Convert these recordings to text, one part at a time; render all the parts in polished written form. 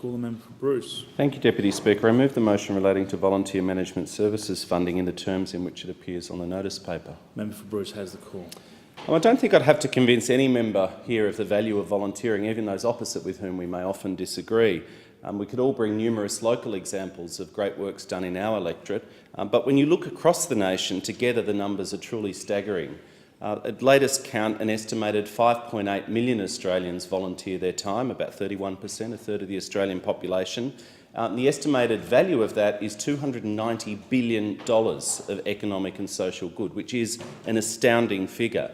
call the member for Bruce. Thank you, Deputy Speaker. I move the motion relating to volunteer management services funding in the terms in which it appears on the notice paper. Member for Bruce has the call. I don't think I'd have to convince any member here of the value of volunteering, even those opposite with whom we may often disagree. We could all bring numerous local examples of great works done in our electorate, but when you look across the nation, together the numbers are truly staggering. At latest count, an estimated 5.8 million Australians volunteer their time, about 31%, a third of the Australian population. The estimated value of that is $290 billion of economic and social good, which is an astounding figure.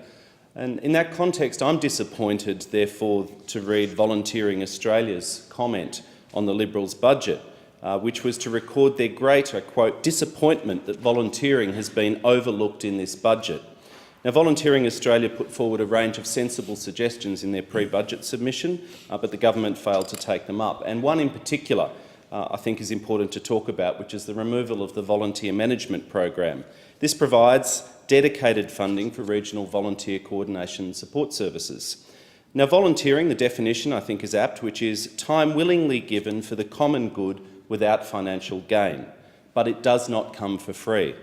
And in that context, I'm disappointed, therefore, to read Volunteering Australia's comment on the Liberals' budget, which was to record their great, I quote, disappointment that volunteering has been overlooked in this budget. Now, Volunteering Australia put forward a range of sensible suggestions in their pre-budget submission, but the government failed to take them up. And one in particular I think is important to talk about, which is the removal of the volunteer management program. This provides dedicated funding for regional volunteer coordination and support services. Now, volunteering, the definition I think is apt, which is time willingly given for the common good without financial gain, but it does not come for free.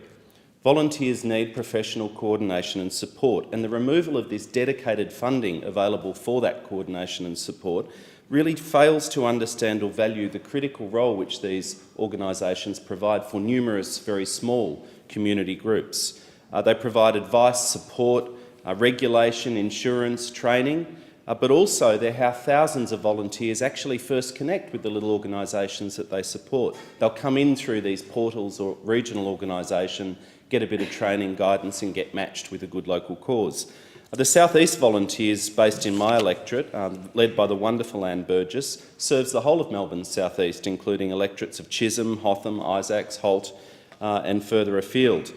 Volunteers need professional coordination and support, and the removal of this dedicated funding available for that coordination and support really fails to understand or value the critical role which these organisations provide for numerous very small community groups. They provide advice, support, regulation, insurance, training, but also they're how thousands of volunteers actually first connect with the little organisations that they support. They'll come in through these portals or regional organisation, get a bit of training, guidance and get matched with a good local cause. The South East Volunteers, based in my electorate, led by the wonderful Anne Burgess, serves the whole of Melbourne's South East, including electorates of Chisholm, Hotham, Isaacs, Holt and further afield.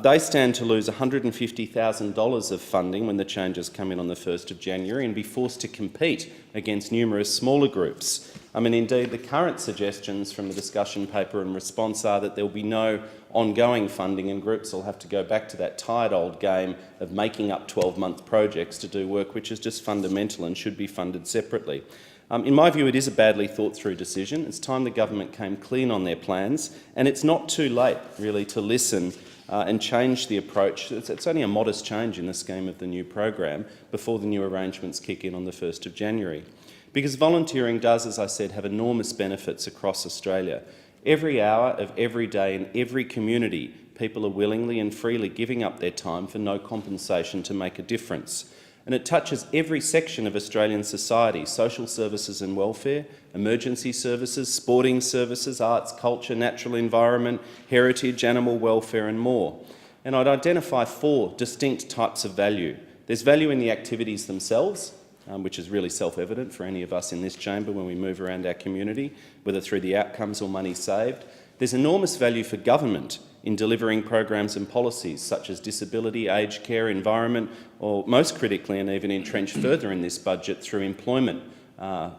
They stand to lose $150,000 of funding when the changes come in on the 1st of January and be forced to compete against numerous smaller groups. Indeed, the current suggestions from the discussion paper and response are that there will be no ongoing funding and groups will have to go back to that tired old game of making up 12-month projects to do work which is just fundamental and should be funded separately. In my view, it is a badly thought-through decision. It's time the government came clean on their plans, and it's not too late, really, to listen and change the approach. It's only a modest change in the scheme of the new program before the new arrangements kick in on the 1st of January. Because volunteering does, as I said, have enormous benefits across Australia. Every hour of every day in every community, people are willingly and freely giving up their time for no compensation to make a difference. And it touches every section of Australian society: social services and welfare, emergency services, sporting services, arts, culture, natural environment, heritage, animal welfare and more. And I'd identify 4 distinct types of value. There's value in the activities themselves, which is really self-evident for any of us in this chamber when we move around our community, whether through the outcomes or money saved. There's enormous value for government in delivering programs and policies such as disability, aged care, environment, or most critically and even entrenched further in this budget through employment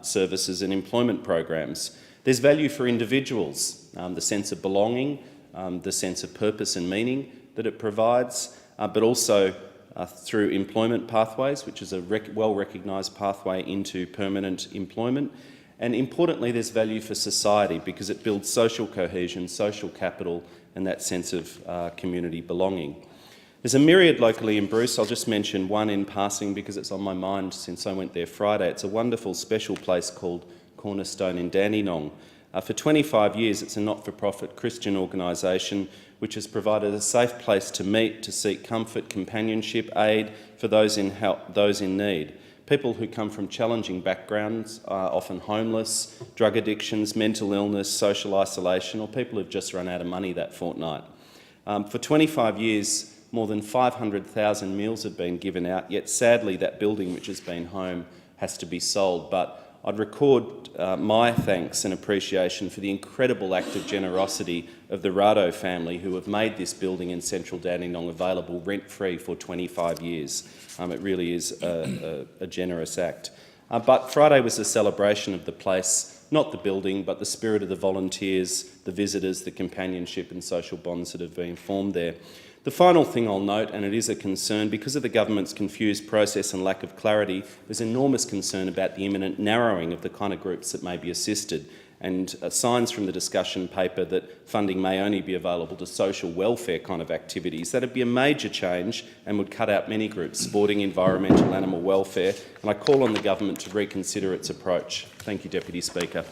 services and employment programs. There's value for individuals, the sense of belonging, the sense of purpose and meaning that it provides, but also through employment pathways, which is a well-recognised pathway into permanent employment. And importantly, there's value for society because it builds social cohesion, social capital and that sense of community belonging. There's a myriad locally in Bruce. I'll just mention one in passing because it's on my mind since I went there Friday. It's a wonderful special place called Cornerstone in Dandenong. For 25 years, it's a not-for-profit Christian organisation which has provided a safe place to meet, to seek comfort, companionship, aid for those in need. People who come from challenging backgrounds, often homeless, drug addictions, mental illness, social isolation, or people who've just run out of money that fortnight. For 25 years, more than 500,000 meals have been given out, yet sadly that building which has been home has to be sold. But I'd record my thanks and appreciation for the incredible act of generosity of the Rado family who have made this building in central Dandenong available rent-free for 25 years. It really is a generous act. But Friday was a celebration of the place, not the building, but the spirit of the volunteers, the visitors, the companionship and social bonds that have been formed there. The final thing I'll note, and it is a concern, because of the government's confused process and lack of clarity, there's enormous concern about the imminent narrowing of the kind of groups that may be assisted, and signs from the discussion paper that funding may only be available to social welfare kind of activities. That would be a major change and would cut out many groups: sporting, environmental, animal welfare, and I call on the government to reconsider its approach. Thank you, Deputy Speaker.